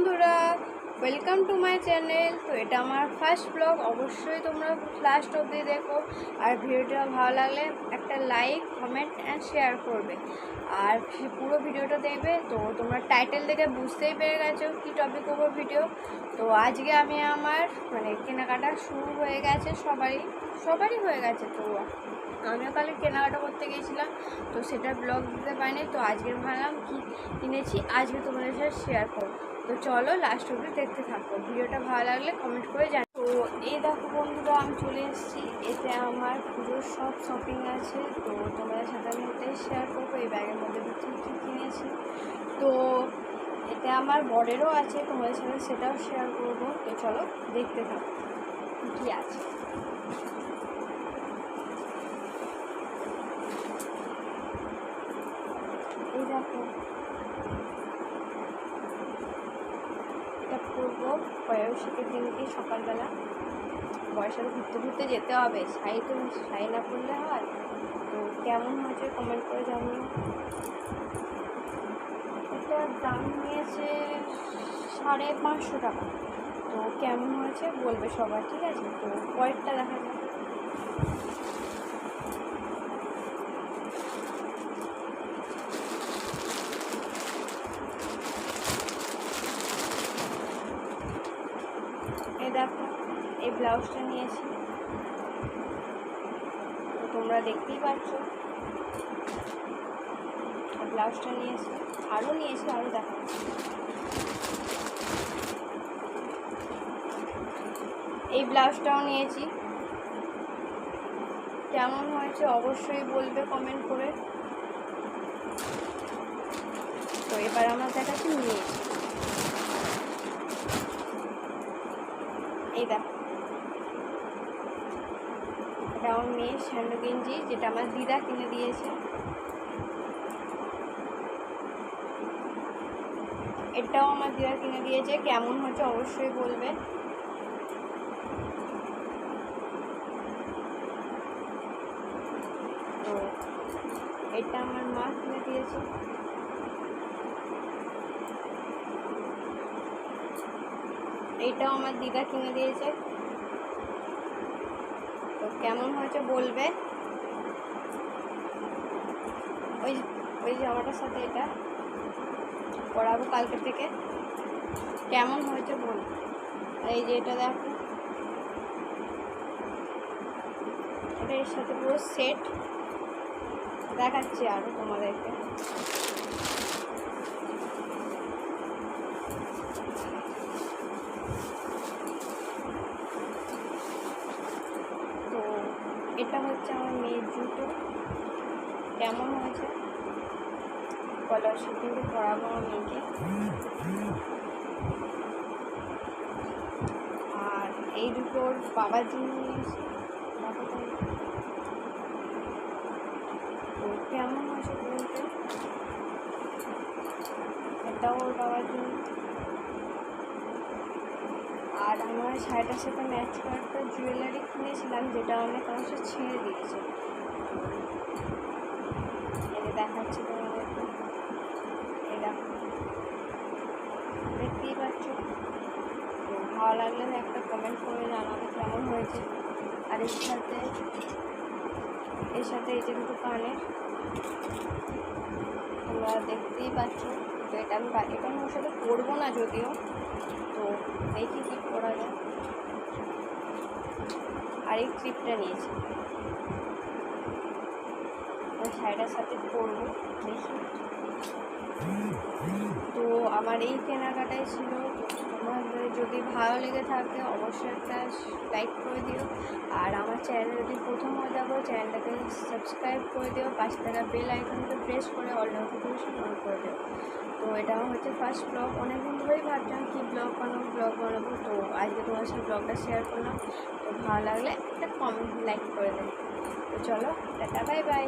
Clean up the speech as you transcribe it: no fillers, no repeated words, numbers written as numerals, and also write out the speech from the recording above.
বন্ধুরা, welcome to my channel. তো এটা আমার ফার্স্ট ব্লগ। অবশ্যই তোমরা লাস্ট অবধি দেখো, আর ভিডিওটা ভালো লাগলে একটা লাইক, কমেন্ট অ্যান্ড শেয়ার করবে, আর পুরো ভিডিওটা দেখবে। তো তোমরা টাইটেল দেখে বুঝতেই পেরে গেছো কী টপিক ওপর ভিডিও। তো আজকে আমি আমার কেনাকাটা শুরু হয়ে গেছে, সবারই হয়ে গেছে। তো আমিও কালকে কেনাকাটা করতে গিয়েছিলাম, তো সেটা ব্লগ দিতে পারিনি। তো আজকে ভাবলাম কি কিনেছি আজকে তোমাদের সাথে শেয়ার করবো। তো চলো লাস্ট অবধি দেখতে থাকো, ভিডিওটা ভালো লাগলে কমেন্ট করে জানো। তো এই দেখো বন্ধুরা, আমি চলে এসেছি। এতে আমার পুরো সব শপিং আছে, তো তোমাদের সাথে আমি এটাই শেয়ার করবো। এই ব্যাগের মধ্যে কী কী কিনেছি, তো এতে আমার বরেরও আছে, তোমাদের সাথে সেটাও শেয়ার করবো। তো চলো দেখতে থাকো কী আছে। এই দেখো, এটা করবো বয়সীকের দিনকে সকালবেলা। বয়সের ঘুরতে ঘুরতে যেতে হবে, শাড়ি না পরলে হয়। তো কেমন হয়েছে কমেন্ট করে জানিও। এটার দাম নিয়েছে 550 টাকা। তো কেমন হয়েছে বলবে সবাই, ঠিক আছে? তো পরেরটা দেখা যাক। এই দেখো, এই ব্লাউজটা নিয়েছি, তো তোমরা দেখতেই পাচ্ছ। ব্লাউজটা নিয়েছি, আরও দেখো। এই ব্লাউজটাও নিয়েছি, কেমন হয়েছে অবশ্যই বলবে কমেন্ট করে। তো এবার আমার দেখাচ্ছি নিয়েছি। এই দেখো, এটা আমার মেয়ের স্যান্ডো গেঞ্জি, যেটা আমার দিদা কিনে দিয়েছে। এটাও আমার দিদা কিনে দিয়েছে, কেমন হয়েছে অবশ্যই বলবে। তো এটা আমার মা কিনে দিয়েছে। এইটাও আমার দিদা কিনে দিয়েছে। তো কেমন হয়েছে বলবে। ওই জামাটার সাথে এটা পরাবো কালকে থেকে, কেমন হয়েছে বলবে। আর এই যে এটা দেখো, এটা এর সাথে পুরো সেট দেখাচ্ছি আরও তোমাদেরকে। তো এটা হচ্ছে আমার মেয়ের জুতো, কেমন হয়েছে স্কলারশিপ কিন্তু পড়াবো আমার মেয়েকে। আর এই দুটোর বাবার জন্য নিয়েছি। তো কেমন হয়েছে বলতে, এটাও ওর বাবার জন্য। আর আমার শাড়িটার সাথে ম্যাচ করে একটা জুয়েলারি কিনেছিলাম, যেটা অনেক অংশ ছিঁড়ে দিয়েছে। এটা দেখাচ্ছি তোমাদেরকে, এটা দেখতেই পাচ্ছ। তো ভালো লাগলে একটা কমেন্ট করে জানাবে কেমন হয়েছে। আর এর সাথে এই যে দুটো কানের, তোমরা দেখতেই পাচ্ছ। তো এটা আমি ওর সাথে পরবো না যদিও, তো দেখি কি করা যায়। আর এই ক্লিপটা নিয়েছি, ওই শাড়িটার সাথে পরবো, দেখি। তো আমার এই কেনাকাটাই ছিল। তোমাদের যদি ভালো লেগে থাকে অবশ্যই একটা লাইক করে দিও, আর আমার চ্যানেলে যদি প্রথমবার দেখো চ্যানেলটাকে সাবস্ক্রাইব করে দিও, পাশে থাকা বেল আইকনকে প্রেস করে অল নোটিফিকেশন অন করে দিও। তো এটা হচ্ছে ফার্স্ট ব্লগ, অনেকদিন ধরেই ভাবছিলাম কি ব্লগ বানাবো। তো আজকে তোমার সাথে ব্লগটা শেয়ার করলাম। তো ভালো লাগলে একটা কমেন্ট লাইক করে দেবে। তো চলো টাটা, বাই বাই।